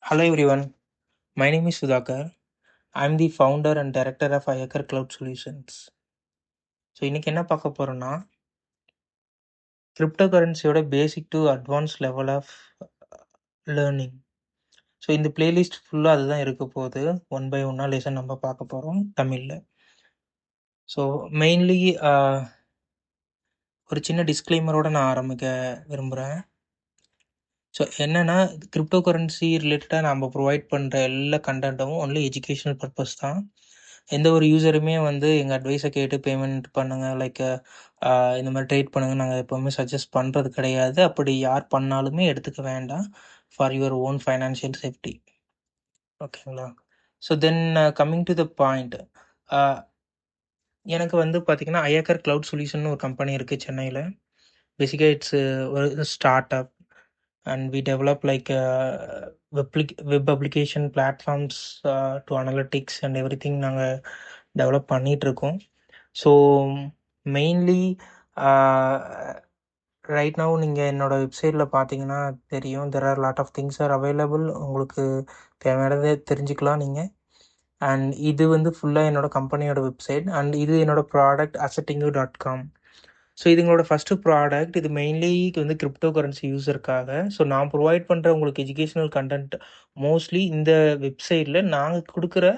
Hello everyone, my name is Sudhakar. I'm the founder and director of Ayakar Cloud Solutions. So இன்னைக்கு என்ன பார்க்க போறோம்னா crypto கரன்சியோட basic to advance level of learning. So இந்த playlist ஃபுல்லாக அதுதான் இருக்க போகுது. ஒன் பை ஒன்னாக லெசன் நம்ம பார்க்க போகிறோம் தமிழில். ஸோ மெயின்லி ஒரு சின்ன டிஸ்க்ளைமரோட நான் ஆரம்பிக்க விரும்புகிறேன். ஸோ என்னென்னா கிரிப்டோ கரன்சி ரிலேட்டடாக நம்ம ப்ரொவைட் பண்ணுற எல்லா கண்டென்ட்டும் ஒன்லி எஜுகேஷனல் பர்பஸ் தான். எந்த ஒரு யூசருமே வந்து எங்கள் அட்வைஸை கேட்டு பேமெண்ட் பண்ணுங்கள், லைக் இந்த மாதிரி ட்ரேட் பண்ணுங்கள் நாங்கள் எப்போவுமே சஜஸ்ட் பண்ணுறது கிடையாது. அப்படி யார் பண்ணாலுமே எடுத்துக்க வேண்டாம், for your own financial safety. ஓகேங்களா? So then coming to the point, எனக்கு வந்து பார்த்தீங்கன்னா ஐயாக்கர் க்ளவுட் சொல்யூஷன் ஒரு கம்பெனி இருக்குது சென்னையில். பேசிக்காக இட்ஸ் ஒரு start up and we develop like web application platforms to analytics and everything நாங்கள் டெவலப் பண்ணிகிட்ருக்கோம். ஸோ மெயின்லி ரைட் நவ் நீங்கள் என்னோடய வெப்சைட்டில் பார்த்தீங்கன்னா தெரியும், there are lot of things are available. உங்களுக்கு தேவையானதை தெரிஞ்சுக்கலாம் நீங்கள். அண்ட் இது வந்து ஃபுல்லாக என்னோடய கம்பெனியோட வெப்சைட் அண்ட் இது என்னோடய ப்ராடக்ட் assetingo.com. ஸோ இது எங்களோட ஃபஸ்ட்டு ப்ராடக்ட். இது மெயின்லி வந்து கிரிப்டோ கரன்சி யூஸருக்காக. ஸோ நான் ப்ரொவைட் பண்ணுற உங்களுக்கு எஜுகேஷ்னல் கண்டென்ட் மோஸ்ட்லி இந்த வெப்சைட்டில் நாங்கள் கொடுக்குற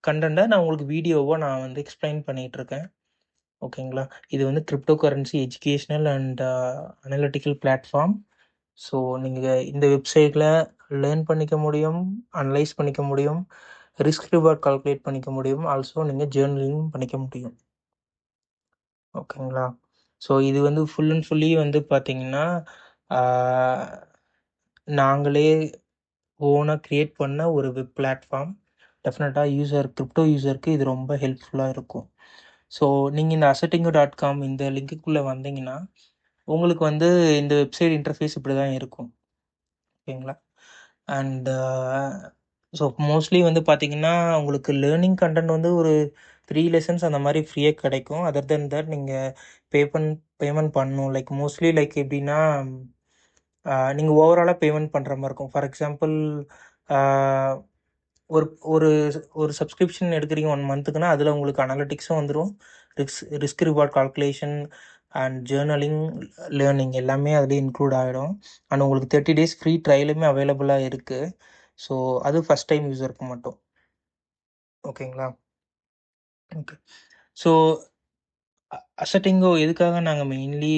கண்டென்ட்டை நான் உங்களுக்கு வீடியோவாக நான் வந்து எக்ஸ்பிளைன் பண்ணிகிட்ருக்கேன். ஓகேங்களா? இது வந்து crypto currency educational and analytical platform. So நீங்கள் இந்த வெப்சைட்டில் லேர்ன் பண்ணிக்க முடியும், அனலைஸ் பண்ணிக்க முடியும், ரிஸ்க் ரிவார்ட் கால்குலேட் பண்ணிக்க முடியும், ஆல்சோ நீங்கள் ஜேர்னலிங் பண்ணிக்க முடியும். ஓகேங்களா? ஸோ இது வந்து ஃபுல் அண்ட் ஃபுல்லி வந்து பார்த்தீங்கன்னா நாங்களே ஓனாக க்ரியேட் பண்ண ஒரு வெப் பிளாட்ஃபார்ம். டெஃபினட்டாக கிரிப்டோ யூஸருக்கு இது ரொம்ப ஹெல்ப்ஃபுல்லாக இருக்கும். ஸோ நீங்கள் இந்த assetingo.com இந்த லிங்க்குள்ளே வந்தீங்கன்னா உங்களுக்கு வந்து இந்த வெப்சைட் இன்டர்ஃபேஸ் இப்படி தான் இருக்கும். ஓகேங்களா? அண்ட் ஸோ மோஸ்ட்லி வந்து பார்த்தீங்கன்னா உங்களுக்கு லேர்னிங் கண்டென்ட் வந்து ஒரு 3 லெசன்ஸ் அந்த மாதிரி ஃப்ரீயாக கிடைக்கும். அதர் தென் தட் நீங்கள் பேமெண்ட் பண்ணணும். லைக் மோஸ்ட்லி லைக் எப்படின்னா நீங்கள் ஓவராலாக பேமெண்ட் பண்ணுற மாதிரி இருக்கும். ஃபார் எக்ஸாம்பிள் ஒரு ஒரு ஒரு சப்ஸ்கிரிப்ஷன் எடுக்கிறீங்க 1 மந்த்துக்குன்னா அதில் உங்களுக்கு அனலிட்டிக்ஸும் வந்துடும், risk reward calculation and journaling, learning எல்லாமே அதில் இன்க்ளூட் ஆகிடும். அண்ட் உங்களுக்கு 30 days ஃப்ரீ ட்ரையலுமே அவைலபிளாக இருக்குது. ஸோ அது ஃபஸ்ட் டைம் யூஸருக்கு மட்டும். ஓகேங்களா? ஓகே. ஸோ assetingo எதுக்காக நாங்கள் மெயின்லி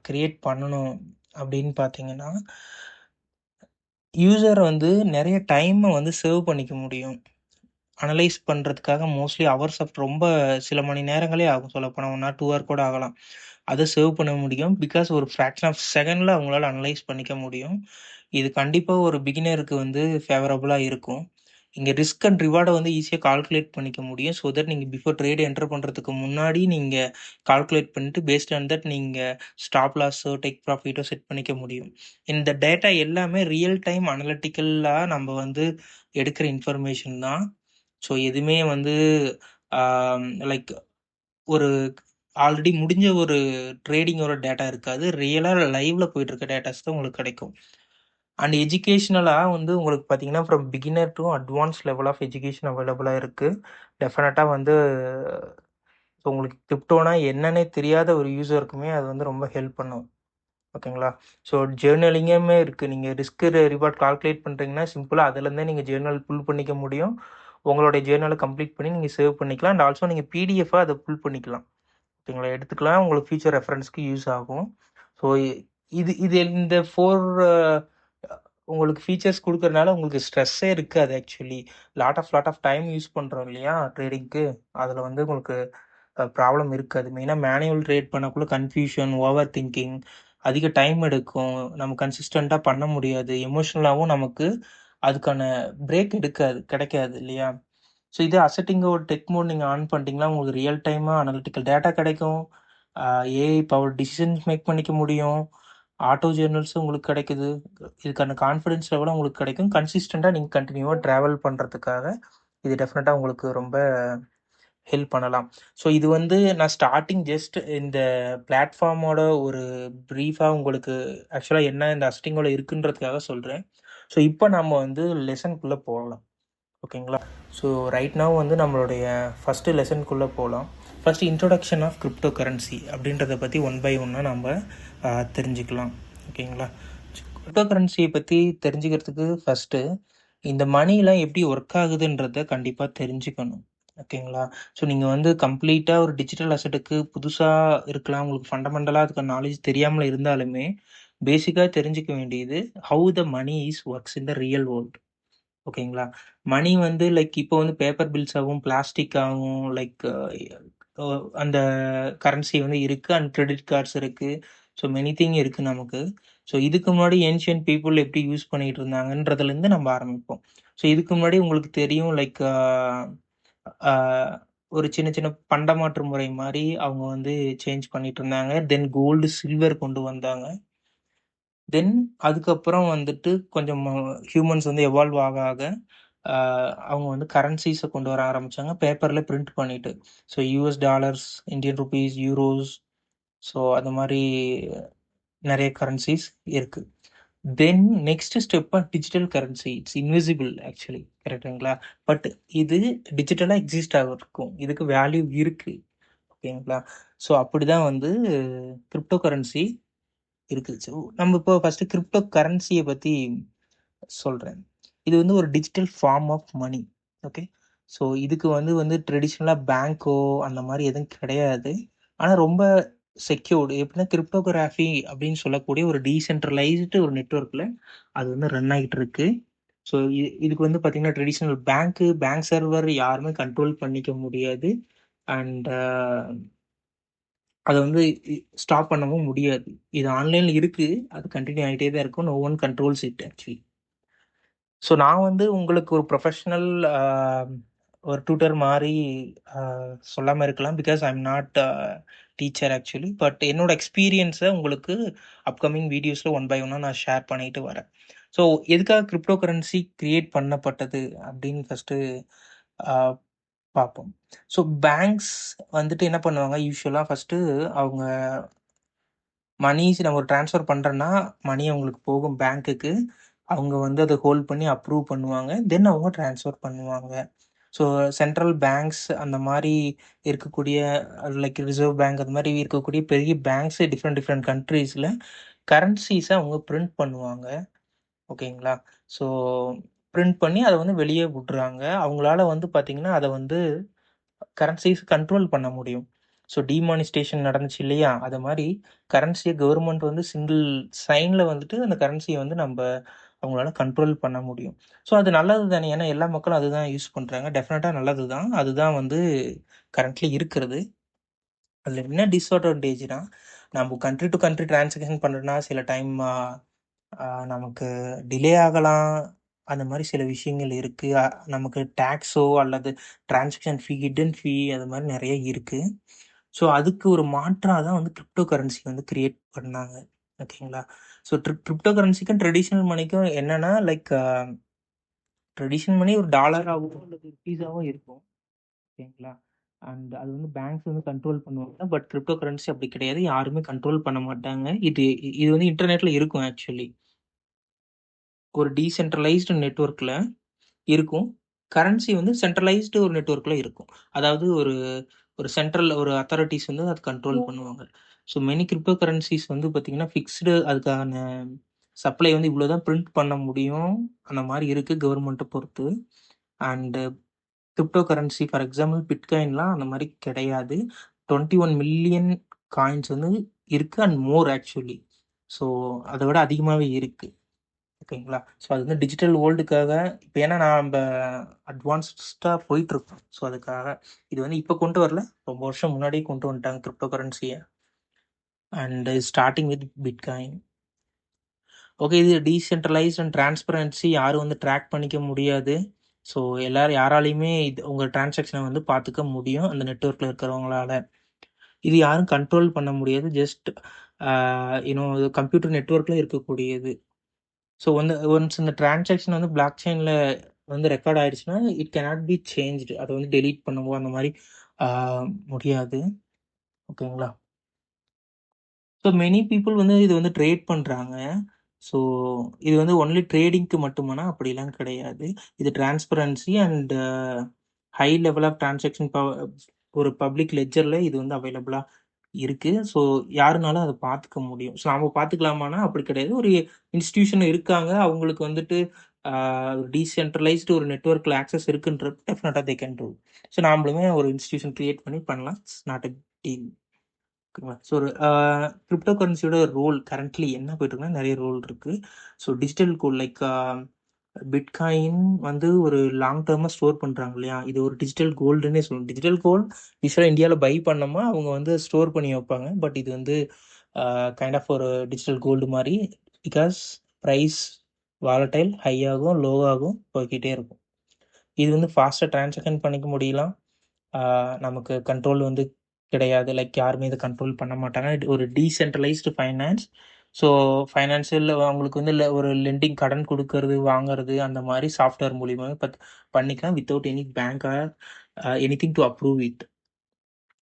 க்ரியேட் பண்ணணும் அப்படின்னு பார்த்தீங்கன்னா, யூசர் வந்து நிறைய டைமை வந்து சேவ் பண்ணிக்க முடியும். அனலைஸ் பண்ணுறதுக்காக மோஸ்ட்லி ஹவர்ஸ் ஆஃப் ரொம்ப சில மணி நேரங்களே ஆகும். சொல்லப்போனால் 1 or 2 hour கூட ஆகலாம். அதை சேவ் பண்ண முடியும். பிகாஸ் ஒரு ஃப்ராக்ஷன் ஆஃப் செகண்டில் அவங்களால அனலைஸ் பண்ணிக்க முடியும். இது கண்டிப்பாக ஒரு பிகினருக்கு வந்து ஃபேவரபுளாக இருக்கும். இங்கே ரிஸ்க் அண்ட் ரிவார்டை வந்து ஈஸியாக கால்குலேட் பண்ணிக்க முடியும். ஸோ தட் நீங்கள் பிஃபோர் ட்ரேட் என்டர் பண்ணுறதுக்கு முன்னாடி நீங்கள் கால்குலேட் பண்ணிட்டு பேஸ்ட் ஆன் தட் நீங்கள் ஸ்டாப் லாஸோ டேக் ப்ராஃபிட்டோ செட் பண்ணிக்க முடியும். இந்த டேட்டா எல்லாமே ரியல் டைம் அனலிட்டிக்கலாக நம்ம வந்து எடுக்கிற இன்ஃபர்மேஷன் தான். ஸோ எதுவுமே வந்து லைக் ஒரு ஆல்ரெடி முடிஞ்ச ஒரு ட்ரேடிங்கோட டேட்டா இருக்காது. ரியலாக லைவில் போயிட்டுருக்க டேட்டாஸ் தான் உங்களுக்கு கிடைக்கும். அண்ட் எஜுகேஷ்னலாக வந்து உங்களுக்கு பார்த்தீங்கன்னா from beginner to advance level of education அவைலபிளாக இருக்குது. டெஃபினட்டாக வந்து உங்களுக்கு கிரிப்டோனா என்னன்னே தெரியாத ஒரு யூஸருக்குமே அது வந்து ரொம்ப ஹெல்ப் பண்ணும். ஓகேங்களா? ஸோ ஜேர்னலிங்குமே இருக்குது. நீங்கள் ரிஸ்க் ரிவார்ட் கால்குலேட் பண்ணுறீங்கன்னா சிம்பிளாக அதுலேருந்தே நீங்கள் ஜேர்னல் புல் பண்ணிக்க முடியும். உங்களுடைய ஜேர்னலை கம்ப்ளீட் பண்ணி நீங்கள் சேவ் பண்ணிக்கலாம். அண்ட் ஆல்சோ நீங்கள் பிடிஎஃபாக அதை புல் பண்ணிக்கலாம். ஓகேங்களா? எடுத்துக்கலாம். உங்களுக்கு ஃபியூச்சர் ரெஃபரன்ஸ்க்கு யூஸ் ஆகும். ஸோ இது இது இந்த 4 உங்களுக்கு ஃபீச்சர்ஸ் கொடுக்கறனால உங்களுக்கு ஸ்ட்ரெஸ்ஸே இருக்காது. Actually lot of time use பண்ணுறோம் இல்லையா ட்ரேடிங்க்கு, அதில் வந்து உங்களுக்கு ப்ராப்ளம் இருக்காது. மெயினாக மேனுவல் ட்ரேட் பண்ணக்குள்ள கன்ஃபியூஷன், ஓவர் திங்கிங், அதிக டைம் எடுக்கும், நம்ம கன்சிஸ்டண்ட்டாக பண்ண முடியாது, எமோஷ்னலாகவும் நமக்கு அதுக்கான பிரேக் கிடைக்காது இல்லையா? ஸோ இதே assetingo டெக் மோட் நீங்கள் ஆன் பண்ணிட்டீங்கன்னா உங்களுக்கு ரியல் டைமாக அனலிட்டிக்கல் டேட்டா கிடைக்கும், ஏஐ பவர் டிசிஷன்ஸ் மேக் பண்ணிக்க முடியும், ஆட்டோ ஜேர்னல்ஸும் உங்களுக்கு கிடைக்குது. இதுக்கான கான்ஃபிடென்ஸ் லெவலும் உங்களுக்கு கிடைக்கும். கன்சிஸ்டண்ட்டாக நீங்கள் கண்டினியூவாக ட்ராவல் பண்ணுறதுக்காக இது டெஃபினட்டாக உங்களுக்கு ரொம்ப ஹெல்ப் பண்ணலாம். ஸோ இது வந்து நான் ஸ்டார்டிங் ஜஸ்ட் இந்த பிளாட்ஃபார்மோட ஒரு ப்ரீஃபாக உங்களுக்கு ஆக்சுவலாக என்ன இந்த assetingoல இருக்குன்றதுக்காக சொல்கிறேன். ஸோ இப்போ நம்ம வந்து லெசனுக்குள்ளே போகலாம். ஓகேங்களா? ஸோ ரைட் now வந்து நம்மளுடைய ஃபஸ்ட்டு லெசனுக்குள்ளே போகலாம். First introduction of crypto currency அப்படின்றத பற்றி ஒன் பை ஒன்னாக நம்ம தெரிஞ்சுக்கலாம். ஓகேங்களா? கிரிப்டோ கரன்சியை பற்றி தெரிஞ்சுக்கிறதுக்கு ஃபஸ்ட்டு இந்த மணிலாம் எப்படி ஒர்க் ஆகுதுன்றத கண்டிப்பாக தெரிஞ்சுக்கணும். ஓகேங்களா? ஸோ நீங்கள் வந்து கம்ப்ளீட்டாக ஒரு டிஜிட்டல் அசட்டுக்கு புதுசாக இருக்கலாம், உங்களுக்கு ஃபண்டமெண்டலாக அதுக்கு நாலேஜ் தெரியாமல் இருந்தாலுமே பேசிக்காக தெரிஞ்சுக்க வேண்டியது how the money is works in the real world. ஓகேங்களா? மணி வந்து லைக் இப்போ வந்து பேப்பர் பில்ஸ் ஆகும், பிளாஸ்டிக் ஆகும், லைக் அந்த கரன்சி வந்து இருக்கு அண்ட் கிரெடிட் கார்ட்ஸ் இருக்கு. ஸோ மெனி திங் இருக்கு நமக்கு. ஸோ இதுக்கு முன்னாடி ஏன்ஷியன்ட் பீப்புள் எப்படி யூஸ் பண்ணிட்டு இருந்தாங்கன்றதுலேருந்து நம்ம ஆரம்பிப்போம். ஸோ இதுக்கு முன்னாடி உங்களுக்கு தெரியும் லைக் ஒரு சின்ன சின்ன பண்டமாற்று முறை மாதிரி அவங்க வந்து சேஞ்ச் பண்ணிட்டு இருந்தாங்க. தென் கோல்டு, சில்வர் கொண்டு வந்தாங்க. தென் அதுக்கப்புறம் வந்துட்டு கொஞ்சம் ஹியூமன்ஸ் வந்து எவால்வ் ஆக ஆக அவங்க வந்து கரன்சிஸை கொண்டு வர ஆரம்பிச்சாங்க பேப்பரில் பிரிண்ட் பண்ணிட்டு. So US dollars, Indian rupees, euros, so அது மாதிரி நிறைய கரன்சிஸ் இருக்கு. தென் நெக்ஸ்ட் ஸ்டெப்பாக digital currency. It's invisible actually, கரெக்டுங்களா? பட் இது டிஜிட்டலாக எக்ஸிஸ்ட் ஆகிருக்கும், இதுக்கு வேல்யூ இருக்கு. ஓகேங்களா? ஸோ அப்படிதான் வந்து கிரிப்டோ கரன்சி இருக்குது. ஸோ நம்ம இப்போ ஃபஸ்ட்டு கிரிப்டோ கரன்சியை பற்றி சொல்கிறேன். இது வந்து ஒரு digital form of money. Okay. So இதுக்கு வந்து வந்து ட்ரெடிஷ்னலாக பேங்க்கோ அந்த மாதிரி எதுவும் கிடையாது. ஆனால் ரொம்ப செக்யூர்டு. எப்படின்னா கிரிப்டோகிராஃபி அப்படின்னு சொல்லக்கூடிய ஒரு டீசென்ட்ரலைஸ்டு ஒரு நெட்ஒர்க்கில் அது வந்து ரன் ஆகிட்டு இருக்கு. ஸோ இதுக்கு வந்து பார்த்தீங்கன்னா ட்ரெடிஷ்னல் பேங்க் சர்வர் யாருமே கண்ட்ரோல் பண்ணிக்க முடியாது. அண்ட் அதை வந்து ஸ்டாப் பண்ணவும் முடியாது. இது ஆன்லைனில் இருக்குது, அது கண்டினியூ ஆகிட்டே தான் இருக்கும். No one controls it actually. So நான் வந்து உங்களுக்கு ஒரு ப்ரொஃபஷ்னல் ஒரு டியூட்டர் மாதிரி சொல்லாமல் இருக்கலாம், because I am not teacher actually. But என்னோட எக்ஸ்பீரியன்ஸை உங்களுக்கு அப்கமிங் வீடியோஸில் ஒன் பை ஒன்னாக நான் ஷேர் பண்ணிட்டு வரேன். ஸோ எதுக்காக கிரிப்டோ கரன்சி கிரியேட் பண்ணப்பட்டது அப்படின்னு ஃபஸ்ட்டு பார்ப்போம். ஸோ பேங்க்ஸ் வந்துட்டு என்ன பண்ணுவாங்க யூஸ்வலாக ஃபஸ்ட்டு அவங்க மணிஸ் நம்ம ஒரு ட்ரான்ஸ்ஃபர் பண்ணுறோன்னா மணி அவங்களுக்கு போகும் பேங்க்குக்கு. அவங்க வந்து அதை ஹோல்ட் பண்ணி அப்ரூவ் பண்ணுவாங்க. தென் அவங்க ட்ரான்ஸ்ஃபர் பண்ணுவாங்க. ஸோ சென்ட்ரல் பேங்க்ஸ் அந்த மாதிரி இருக்கக்கூடிய லைக் ரிசர்வ் பேங்க் அந்த மாதிரி இருக்கக்கூடிய பெரிய பேங்க்ஸ் டிஃப்ரெண்ட் டிஃப்ரெண்ட் கண்ட்ரீஸில் கரன்சிஸை அவங்க பிரிண்ட் பண்ணுவாங்க. ஓகேங்களா? ஸோ பிரிண்ட் பண்ணி அதை வந்து வெளியே விட்றாங்க. அவங்களால வந்து பார்த்தீங்கன்னா அதை வந்து கரன்சிஸ் கண்ட்ரோல் பண்ண முடியும். ஸோ டிமானிஸ்டேஷன் நடந்துச்சு இல்லையா? அது மாதிரி கரன்சியை கவர்மெண்ட் வந்து சிங்கிள் சைனில் வந்துட்டு அந்த கரன்சியை வந்து நம்ம அவங்களால கண்ட்ரோல் பண்ண முடியும். ஸோ அது நல்லது தானே, ஏன்னா எல்லா மக்களும் அதுதான் யூஸ் பண்ணுறாங்க. டெஃபினட்டாக நல்லது தான். அதுதான் வந்து கரண்ட்லி இருக்கிறது. அதில் என்ன டிஸ்அட்வான்டேஜ்னா, நம்ம கண்ட்ரி டு கண்ட்ரி டிரான்சாக்ஷன் பண்ணுறோன்னா சில டைம் நமக்கு டிலே ஆகலாம். அந்த மாதிரி சில விஷயங்கள் இருக்குது. நமக்கு டேக்ஸோ அல்லது டிரான்சாக்ஷன் ஃபீ, ஹிடன் ஃபீ அது மாதிரி நிறைய இருக்குது. ஸோ அதுக்கு ஒரு மாற்றாக தான் வந்து கிரிப்டோ கரன்சி வந்து கிரியேட் பண்ணாங்க. ஓகேங்களா? ஸோ கிரிப்டோ கரன்சிக்கும் ட்ரெடிஷ்னல் மணிக்கும் என்னென்னா லைக் ட்ரெடிஷ்னல் மணி ஒரு டாலராகவோ அல்லது ருப்பீஸாவோ இருக்கும். ஓகேங்களா? அண்ட் அது வந்து பேங்க்ஸ் வந்து கண்ட்ரோல் பண்ணுவாங்க. பட் கிரிப்டோ கரன்சி அப்படி கிடையாது, யாருமே கண்ட்ரோல் பண்ண மாட்டாங்க. இது வந்து இன்டர்நெட்டில் இருக்கும் ஆக்சுவலி. ஒரு டீசென்ட்ரலைஸ்டு நெட்ஒர்க்கில் இருக்கும். கரன்சி வந்து சென்ட்ரலைஸ்டு ஒரு நெட்ஒர்க்கில் இருக்கும். அதாவது ஒரு ஒரு சென்ட்ரல் ஒரு அத்தாரிட்டிஸ் வந்து அது கண்ட்ரோல் பண்ணுவாங்க. ஸோ மெனி கிரிப்டோ கரன்சிஸ் வந்து பார்த்தீங்கன்னா ஃபிக்ஸ்டு அதுக்கான சப்ளை வந்து இவ்வளோ தான் பிரிண்ட் பண்ண முடியும். அந்த மாதிரி இருக்குது கவர்மெண்ட்டை பொறுத்து. And crypto currency for example பிட்காயின்லாம் அந்த மாதிரி கிடையாது. 21 மில்லியன் காயின்ஸ் வந்து இருக்குது அண்ட் மோர் ஆக்சுவலி. ஸோ அதை விட அதிகமாகவே இருக்குது. ஓகேங்களா? ஸோ அது வந்து டிஜிட்டல் வேர்ல்டுக்காக இப்போ ஏன்னா நம்ம அட்வான்ஸ்டாக போயிட்டுருக்கோம். ஸோ அதுக்காக இது வந்து இப்போ கொண்டு வரல, ரொம்ப வருஷம் முன்னாடியே கொண்டு வந்துட்டாங்க கிரிப்டோ கரன்சியை. And starting with bitcoin. Okay, இது டீசென்ட்ரலைஸ்ட் அண்ட் டிரான்ஸ்பரன்சி யாரும் வந்து ட்ராக் பண்ணிக்க முடியாது. ஸோ யாராலையுமே இது உங்கள் டிரான்சாக்ஷனை வந்து பார்த்துக்க முடியும் அந்த நெட்ஒர்க்கில் இருக்கிறவங்களால. இது யாரும் கண்ட்ரோல் பண்ண முடியாது. ஜஸ்ட் கம்ப்யூட்டர் நெட்ஒர்க்கில் இருக்கக்கூடியது. ஸோ வந்து ஒன்ஸ் இந்த டிரான்சாக்ஷன் வந்து பிளாக் செயினில் வந்து ரெக்கார்ட் ஆயிடுச்சுன்னா இட் கேனாட் பி சேஞ்ச்டு. அதை வந்து டெலீட் பண்ணவோ அந்த மாதிரி முடியாது. ஓகேங்களா? ஸோ மெனி பீப்புள் வந்து இது வந்து ட்ரேட் பண்ணுறாங்க. ஸோ இது வந்து ஒன்லி ட்ரேடிங்க்கு மட்டுமானா அப்படிலாம் கிடையாது. இது transparency and high level of transaction ஒரு பப்ளிக் லெட்ஜர்ல இது வந்து அவைலபிளா இருக்கு. ஸோ யாருனாலும் அத பார்த்துக்க முடியும். ஸோ நாம பார்த்துக்கலாமான்னா அப்படி கிடையாது. ஒரு இன்ஸ்டிடியூஷன் இருக்காங்க. அவங்களுக்கு வந்துட்டு டீசென்ட்ரலைஸ்டு ஒரு நெட்வொர்க்ல ஆக்சஸ் இருக்குன்றப்ப டெஃபினட்டா தே கேன் டூ. ஸோ நாமளுமே ஒரு இன்ஸ்டிடியூஷன் கிரியேட் பண்ணி பண்ணலாம். It's not a deal. ஓகேங்களா? ஸோ ஒரு கிரிப்டோ கரன்சியோட ரோல் கரண்ட்லி என்ன போயிட்டு இருக்குன்னா நெறைய ரோல் இருக்கு. So digital gold like bitcoin வந்து ஒரு லாங் டர்மா ஸ்டோர் பண்றாங்க இல்லையா? இது ஒரு டிஜிட்டல் கோல்டுன்னே சொல்லணும். டிஜிட்டல் கோல்ட் யூசுவலா இந்தியால பை பண்ணோமா அவங்க வந்து ஸ்டோர் பண்ணி வைப்பாங்க. பட் இது வந்து கைண்ட் ஆஃப் ஒரு டிஜிட்டல் கோல்டு மாரி. பிகாஸ் பிரைஸ் வாலடைல் ஹை ஆகும், லோ ஆகும், போய்க்கிட்டே இருக்கும். இது வந்து ஃபாஸ்ட்டா டிரான்சாக்ஷன் பண்ணிக்க முடியலாம். நமக்கு கண்ட்ரோல் வந்து கிடையாது. லைக் யாருமே இத கண்ட்ரோல் பண்ண மாட்டாங்க. இது ஒரு டீசென்ட்ரலைஸ்டு ஃபைனான்ஸ். ஸோ ஃபைனான்சியல் அவங்களுக்கு வந்து ஒரு லெண்டிங் கடன் குடுக்கறது, வாங்குறது அந்த மாரி சாஃப்ட்வேர் மூலியமாவே பண்ணிக்கலாம். Without any bank or anything to approve it.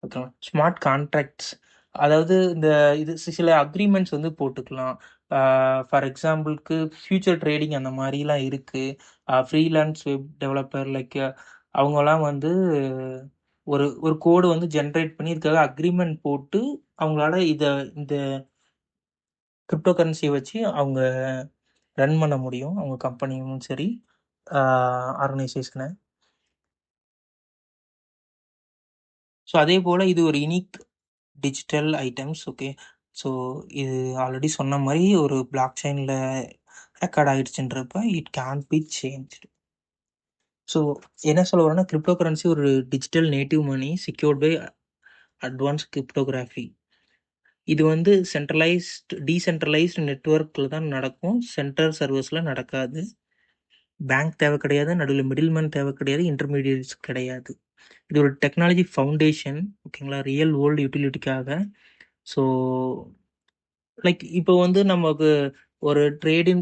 ஓகேவா? ஸ்மார்ட் கான்ட்ராக்ட்ஸ் அதாவது இந்த இது சில அக்ரீமெண்ட்ஸ் வந்து போட்டுக்கலாம். ஃபார் எக்ஸாம்பிளுக்கு ஃபியூச்சர் ட்ரேடிங் அந்த மாரிலாம் இருக்கு. ஃப்ரீலான்ஸ் வெப் டெவலப்பர் லைக் அவங்கலாம் வந்து ஒரு ஒரு கோடு வந்து ஜெனரேட் பண்ணி இதுக்காக அக்ரீமெண்ட் போட்டு அவங்களால இந்த கிரிப்டோ கரன்சிய வச்சு அவங்க ரன் பண்ண முடியும். அவங்க கம்பெனியும் சரி, ஆர்கனைசேஷன. ஸோ அதேபோல இது ஒரு unique digital items. Okay. So இது ஆல்ரெடி சொன்ன மாரி ஒரு பிளாக் செயின்ல ரெக்கார்ட் ஆயிடுச்சுன்றப்ப it can be changed. So என்ன சொல்ல வரேன்னா, கிரிப்டோ கரன்சி ஒரு digital native money secured by advance cryptography. இது வந்து டீசென்ட்ரலைஸ்டு நெட்வொர்க்ல தான் நடக்கும். சென்ட்ரல் சர்வர்ஸ்ல நடக்காது. பேங்க் தேவை கிடையாது. நடுவுல மிடில்மேன் தேவை கிடையாது. இன்டர்மீடியேட்ஸ் கிடையாது. இது ஒரு டெக்னாலஜி ஃபவுண்டேஷன். ஓகேங்களா? ரியல் வேர்ல்டு யுட்டிலிட்டிக்காக. ஸோ லைக் இப்போ வந்து நமக்கு ஒரு ட்ரேடிங்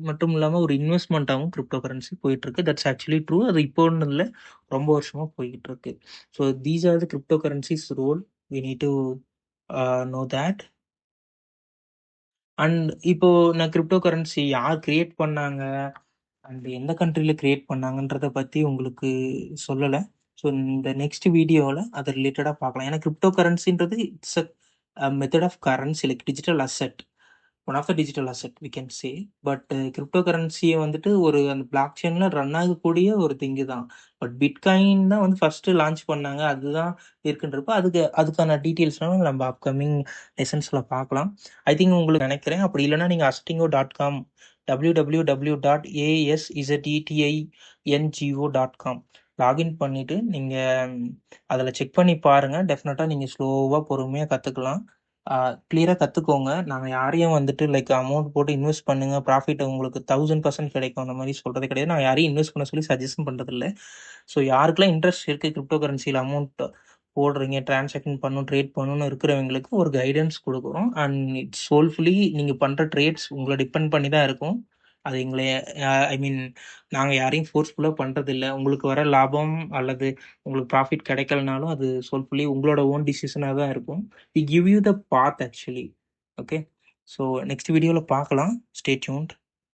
மட்டும் இல்லாம ஒரு இன்வெஸ்ட்மெண்ட்டாவும் கிரிப்டோ கரன்சி போயிட்டு இருக்கு. That's actually true. அது இப்போன்னு இல்ல. ரொம்ப வருஷமா போய்க்கிட்டு இருக்கு. So these are the crypto currencies role. We need to know that. And இப்போ நான் கிரிப்டோ கரன்சி யார் கிரியேட் பண்ணாங்க? அண்ட் எந்த கண்ட்ரில கிரியேட் பண்ணாங்கன்றத பத்தி உங்களுக்கு சொல்லல. ஸோ இந்த நெக்ஸ்ட் வீடியோல அது ரிலேட்டடா பார்க்கலாம். ஏன்னா கிரிப்டோ கரன்சின்றது it's a method of currency like digital asset. One of the digital asset we can say. But crypto கரன்சிய வந்துட்டு ஒரு அந்த பிளாக் செயின்ல ரன் ஆகக்கூடிய ஒரு திங்கு தான். பட் பிட்காயின் தான் வந்து ஃபர்ஸ்ட் லான்ச் பண்ணாங்க. அதுதான் இருக்குன்றப்ப அதுக்கான டீட்டெயில்ஸ்லாம் நம்ம அப்கமிங் லெசன்ஸ்ல பார்க்கலாம். ஐ திங்க் உங்களுக்கு நினைக்கிறேன். அப்படி இல்லைன்னா நீங்க astingo.com www.asettingo.com லாகின் பண்ணிட்டு நீங்க அதில் செக் பண்ணி பாருங்க. டெஃபினட்டா நீங்க ஸ்லோவா பொறுமையா கத்துக்கலாம். கிளியரா கத்துக்கோங்க. நாங்க யாரையும் வந்துட்டு லைக் அமௌண்ட் போட்டு இன்வெஸ்ட் பண்ணுங்க, ப்ராஃபிட் உங்களுக்கு 1000% கிடைக்கும் அந்த மாரி சொல்றதே கிடையாது. நான் யாரையும் இன்வெஸ்ட் பண்ண சொல்லி சஜஷன் பண்றதில்ல. ஸோ யாருக்கெல்லாம் இன்ட்ரெஸ்ட் இருக்கு கிரிப்டோ கரன்சில அமௌண்ட் போடுறீங்க, டிரான்சாக்ஷன் பண்ணணும், ட்ரேட் பண்ணணும்னு இருக்கிறவங்களுக்கு ஒரு கைடன்ஸ் குடுக்குறோம். அண்ட் இட்ஸ் சோல்ஃபுல்லி நீங்க பண்ற ட்ரேட்ஸ் உங்கள டிபெண்ட் பண்ணி தான் இருக்கும். அது எங்களை ஐ மீன் நாங்க யாரையும் ஃபோர்ஸ்ஃபுல்லா பண்றதில்ல. உங்களுக்கு வர லாபம் அல்லது உங்களுக்கு ப்ராஃபிட் கிடைக்கலனாலும் அது சோல்ஃபுல்லி உங்களோட ஓன் டிசிஷனா தான் இருக்கும். We give you the path actually. Okay. So next வீடியோல பார்க்கலாம். Stay tuned.